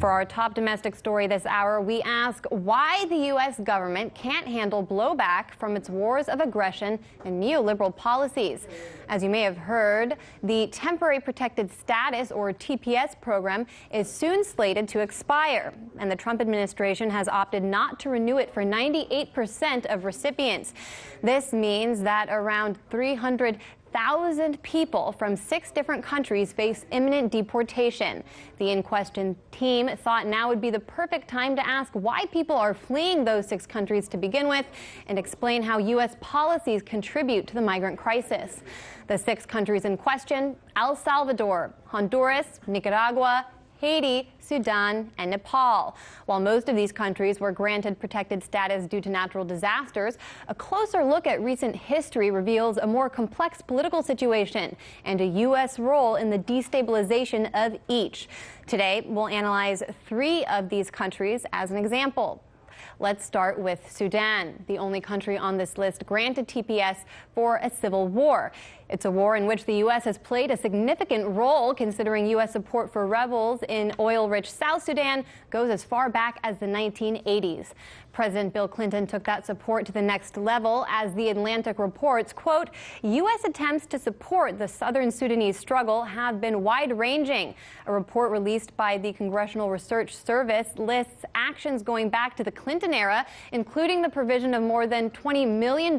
For our top domestic story this hour, we ask why the U.S. government can't handle blowback from its wars of aggression and neoliberal policies. As you may have heard, the Temporary Protected Status, or TPS program, is soon slated to expire, and the Trump administration has opted not to renew it for 98% of recipients. This means that around 300,000 people from 6 different countries face imminent deportation. The In Question team thought now would be the perfect time to ask why people are fleeing those 6 countries to begin with and explain how U.S. policies contribute to the migrant crisis. The 6 countries in question: El Salvador, Honduras, Nicaragua, Haiti, Sudan, and Nepal. While most of these countries were granted protected status due to natural disasters, a closer look at recent history reveals a more complex political situation and a U.S. role in the destabilization of each. Today, we'll analyze 3 of these countries as an example. Let's start with Sudan, the only country on this list granted TPS for a civil war. It's a war in which the U.S. has played a significant role, considering U.S. support for rebels in oil-rich South Sudan goes as far back as the 1980s. President Bill Clinton took that support to the next level as The Atlantic reports, quote, U.S. attempts to support the southern Sudanese struggle have been wide-ranging. A report released by the Congressional Research Service lists actions going back to the Clinton era, including the provision of more than $20 million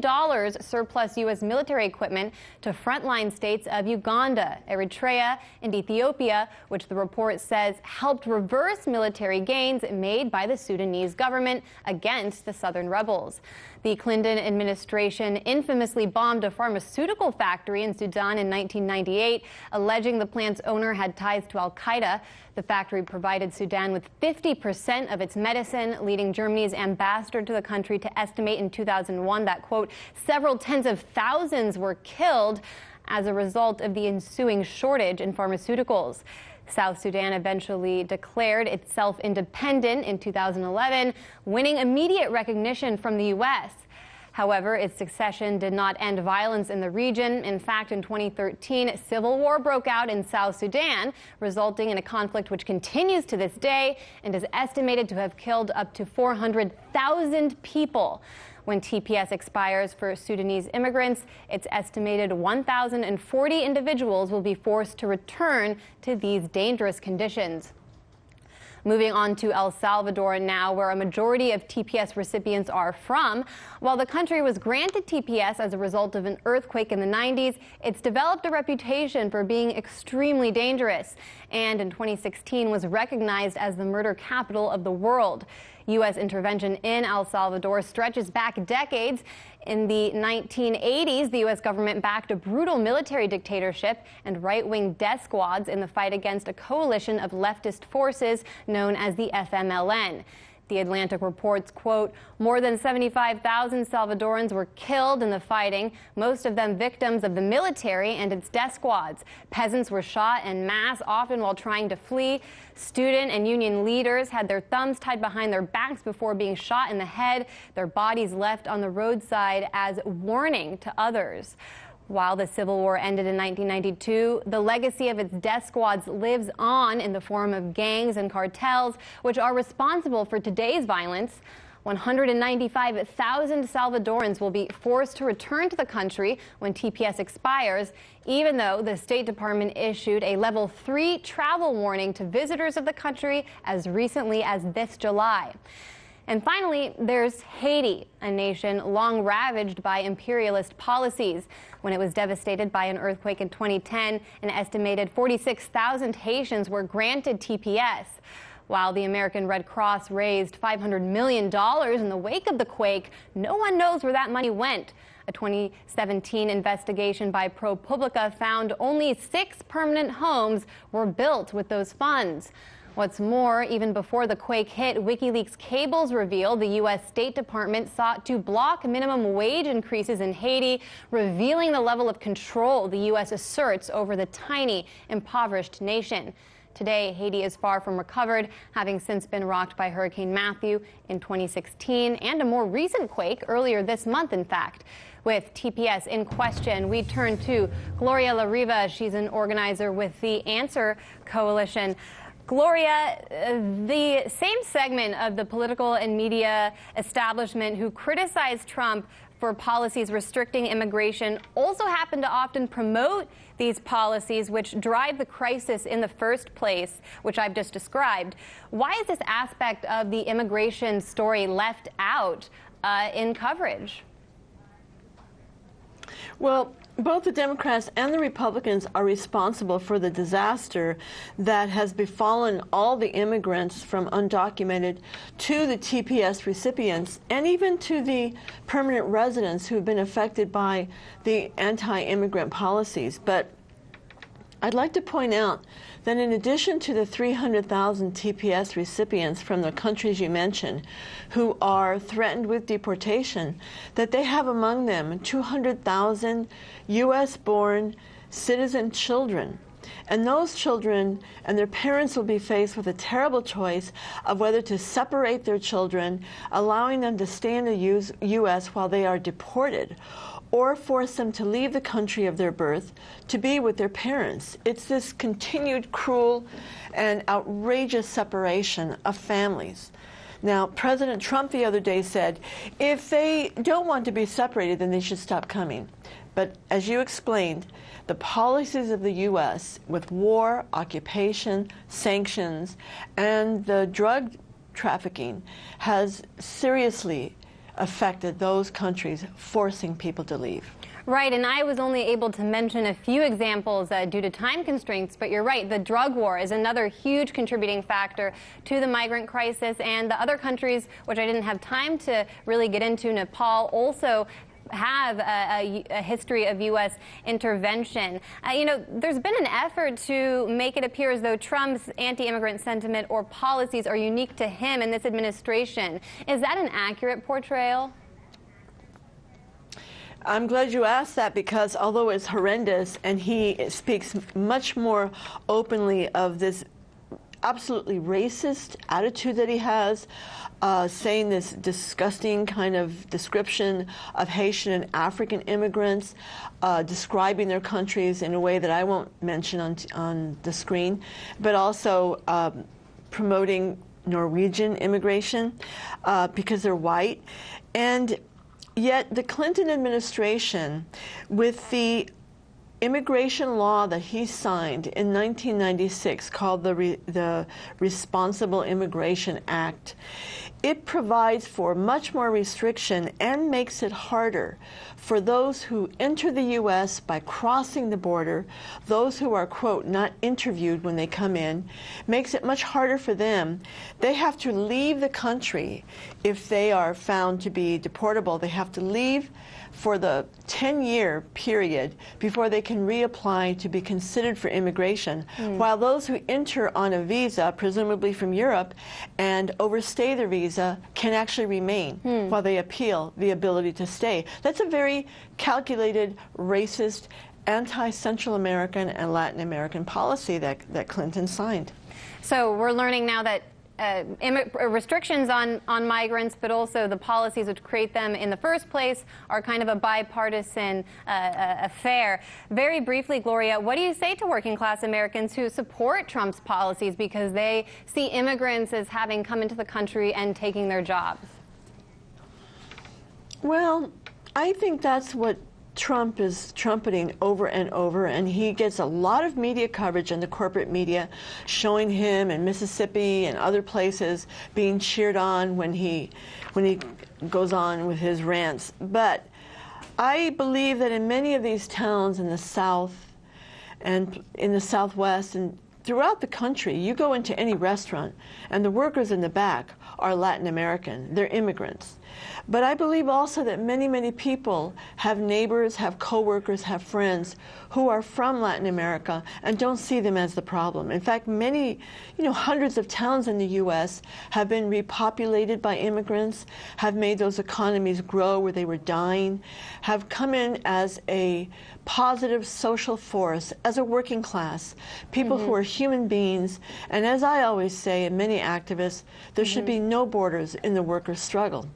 surplus U.S. military equipment to frontline states of Uganda, Eritrea, and Ethiopia, which the report says helped reverse military gains made by the Sudanese government against the southern rebels. The Clinton administration infamously bombed a pharmaceutical factory in Sudan in 1998, alleging the plant's owner had ties to al-Qaeda. The factory provided Sudan with 50% of its medicine, leading Germany's ambassador to the country to estimate in 2001 that, quote, several tens of thousands were killed as a result of the ensuing shortage in pharmaceuticals. South Sudan eventually declared itself independent in 2011, winning immediate recognition from the U.S. However, its succession did not end violence in the region. In fact, in 2013, civil war broke out in South Sudan, resulting in a conflict which continues to this day and is estimated to have killed up to 400,000 people. When TPS expires for Sudanese immigrants, it's estimated 1,040 individuals will be forced to return to these dangerous conditions. Moving on to El Salvador now, where a majority of TPS recipients are from. While the country was granted TPS as a result of an earthquake in the 90s, it's developed a reputation for being extremely dangerous, and in 2016 was recognized as the murder capital of the world. U.S. intervention in El Salvador stretches back decades. In the 1980s, the U.S. government backed a brutal military dictatorship and right-wing death squads in the fight against a coalition of leftist forces known as the FMLN. The Atlantic reports, quote, more than 75,000 Salvadorans were killed in the fighting, most of them victims of the military and its death squads. Peasants were shot en masse, often while trying to flee. Student and union leaders had their thumbs tied behind their backs before being shot in the head, their bodies left on the roadside as warning to others. While the Civil War ended in 1992, the legacy of its death squads lives on in the form of gangs and cartels, which are responsible for today's violence. 195,000 Salvadorans will be forced to return to the country when TPS expires, even though the State Department issued a level 3 travel warning to visitors of the country as recently as this July. And finally, there's Haiti, a nation long ravaged by imperialist policies. When it was devastated by an earthquake in 2010, an estimated 46,000 Haitians were granted TPS. While the American Red Cross raised $500 million in the wake of the quake, no one knows where that money went. A 2017 investigation by ProPublica found only 6 permanent homes were built with those funds. What's more, even before the quake hit, WikiLeaks cables revealed the U.S. State Department sought to block minimum wage increases in Haiti, revealing the level of control the U.S. asserts over the tiny, impoverished nation. Today, Haiti is far from recovered, having since been rocked by Hurricane Matthew in 2016 and a more recent quake earlier this month, in fact. With TPS in question, we turn to Gloria la Riva. She's an organizer with the Answer Coalition. Gloria, the same segment of the political and media establishment who criticized Trump for policies restricting immigration also happen to often promote these policies which drive the crisis in the first place, which I've just described. Why is this aspect of the immigration story left out in coverage? Well, both the Democrats and the Republicans are responsible for the disaster that has befallen all the immigrants from undocumented to the TPS recipients and even to the permanent residents who have been affected by the anti-immigrant policies. But I'd like to point out that in addition to the 300,000 TPS recipients from the countries you mentioned who are threatened with deportation, that they have among them 200,000 U.S.-born citizen children. And those children and their parents will be faced with a terrible choice of whether to separate their children, allowing them to stay in the U.S. while they are deported, or force them to leave the country of their birth to be with their parents. It's this continued cruel and outrageous separation of families. Now, President Trump the other day said, if they don't want to be separated, then they should stop coming. But as you explained, the policies of the U.S. with war, occupation, sanctions, and the drug trafficking has seriously affected those countries, forcing people to leave. Right, and I was only able to mention a few examples due to time constraints, but you're right, the drug war is another huge contributing factor to the migrant crisis, and the other countries, which I didn't have time to really get into, Nepal, also have a history of U.S. intervention. You know, there's been an effort to make it appear as though Trump's anti-immigrant sentiment or policies are unique to him and this administration. Is that an accurate portrayal? I'm glad you asked that, because although it's horrendous and he speaks much more openly of this absolutely racist attitude that he has, saying this disgusting kind of description of Haitian and African immigrants, describing their countries in a way that I won't mention on the screen, but also promoting Norwegian immigration because they're white. And yet the Clinton administration, with the immigration law that he signed in 1996 called the Responsible Immigration Act, it provides for much more restriction and makes it harder for those who enter the U.S. by crossing the border, those who are, quote, not interviewed when they come in, makes it much harder for them. They have to leave the country if they are found to be deportable. They have to leave for the 10-year period before they can reapply to be considered for immigration, while those who enter on a visa, presumably from Europe, and overstay their visa can actually remain while they appeal the ability to stay. That's a very calculated, racist, anti-Central American and Latin American policy that Clinton signed. So we're learning now that restrictions on migrants, but also the policies which create them in the first place, are kind of a bipartisan affair. Very briefly, Gloria, what do you say to working class Americans who support Trump's policies because they see immigrants as having come into the country and taking their jobs? Well, I think that's what Trump is trumpeting over and over, and he gets a lot of media coverage in the corporate media showing him in Mississippi and other places being cheered on when he goes on with his rants. But I believe that in many of these towns in the South and in the Southwest and throughout the country, you go into any restaurant and the workers in the back are Latin American. They're immigrants. But I believe also that many, many people have neighbors, have coworkers, have friends who are from Latin America and don't see them as the problem. In fact, many, hundreds of towns in the U.S. have been repopulated by immigrants, have made those economies grow where they were dying, have come in as a positive social force, as a working class, people who are human beings. And as I always say, and many activists, there should be no borders in the workers' struggle.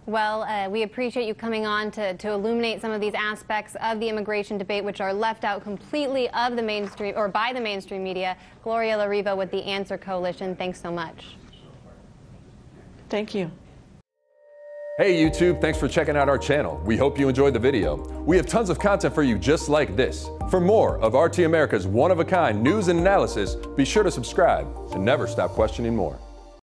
Well, we appreciate you coming on to illuminate some of these aspects of the immigration debate, which are left out completely of the mainstream or by the mainstream media. Gloria la Riva with the Answer Coalition. Thanks so much. Thank you. Hey YouTube, thanks for checking out our channel. We hope you enjoyed the video. We have tons of content for you just like this. For more of RT America's one-of-a-kind news and analysis, be sure to subscribe and never stop questioning more.